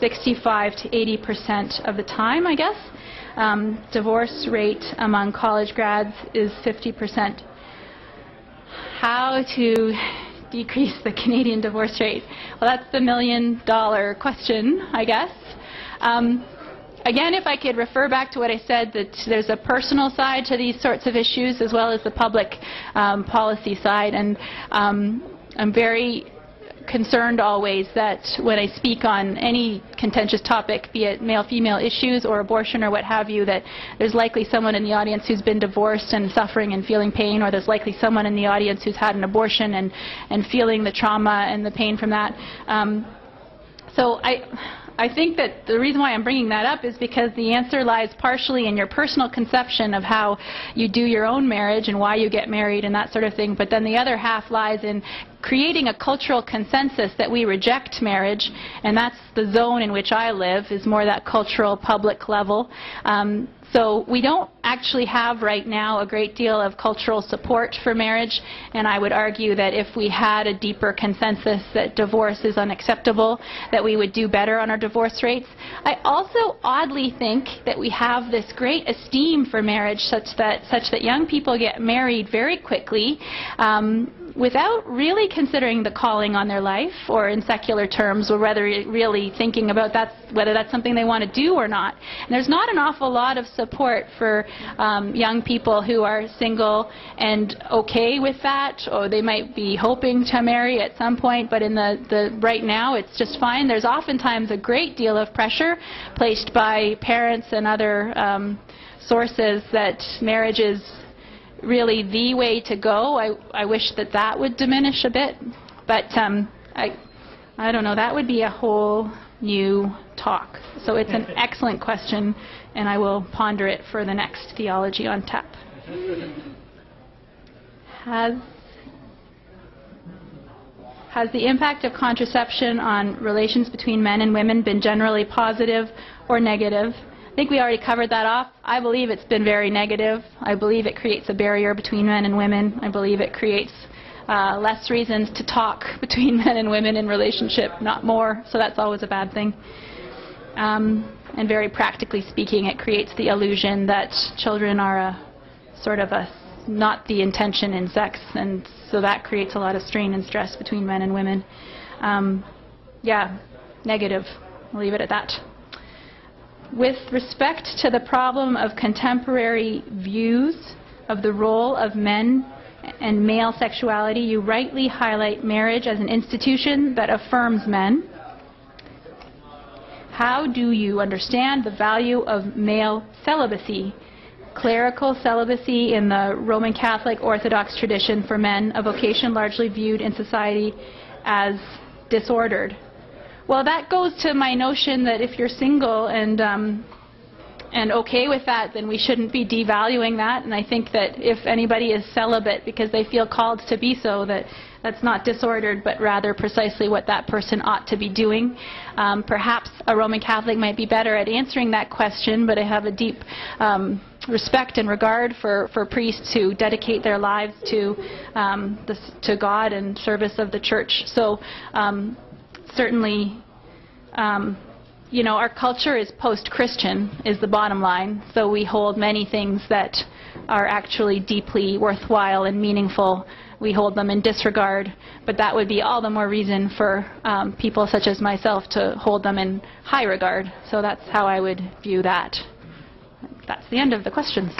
65 to 80% of the time, I guess. Divorce rate among college grads is 50%. How to decrease the Canadian divorce rate? Well, that's the million-dollar question, I guess. Again, if I could refer back to what I said, that there's a personal side to these sorts of issues as well as the public policy side. And I'm very concerned always that when I speak on any contentious topic, be it male-female issues or abortion or what have you, that there's likely someone in the audience who's been divorced and suffering and feeling pain, or there's likely someone in the audience who's had an abortion and feeling the trauma and the pain from that. So I think that the reason why I'm bringing that up is because the answer lies partially in your personal conception of how you do your own marriage and why you get married and that sort of thing, but then the other half lies in creating a cultural consensus that we reject marriage, and that's the zone in which I live, is more that cultural public level. So we don't actually have right now a great deal of cultural support for marriage, and I would argue that if we had a deeper consensus that divorce is unacceptable, that we would do better on our divorce rates. I also oddly think that we have this great esteem for marriage such that young people get married very quickly without really considering the calling on their life, or in secular terms, or whether really thinking about whether that's something they want to do or not. And there's not an awful lot of support for young people who are single and okay with that, or they might be hoping to marry at some point, but in the right now it's just fine. There's oftentimes a great deal of pressure placed by parents and other sources that marriage is really the way to go. I wish that would diminish a bit, but I don't know, that would be a whole new talk. So it's an excellent question, and I will ponder it for the next Theology on Tap. Has the impact of contraception on relations between men and women been generally positive or negative? I think we already covered that off. I believe it's been very negative. I believe it creates a barrier between men and women. I believe it creates less reasons to talk between men and women in relationship, not more, so that's always a bad thing. And very practically speaking, it creates the illusion that children are not the intention in sex, and so that creates a lot of strain and stress between men and women. Yeah, negative. I'll leave it at that. With respect to the problem of contemporary views of the role of men and male sexuality, you rightly highlight marriage as an institution that affirms men. How do you understand the value of male celibacy, clerical celibacy in the Roman Catholic Orthodox tradition for men, a vocation largely viewed in society as disordered? Well, that goes to my notion that if you're single and okay with that, then we shouldn't be devaluing that. And I think that if anybody is celibate because they feel called to be so, that's not disordered, but rather precisely what that person ought to be doing. Perhaps a Roman Catholic might be better at answering that question, but I have a deep respect and regard for priests who dedicate their lives to God and service of the Church. So certainly, you know, our culture is post-Christian, is the bottom line. So we hold many things that are actually deeply worthwhile and meaningful. We hold them in disregard, but that would be all the more reason for people such as myself to hold them in high regard. So that's how I would view that. That's the end of the questions.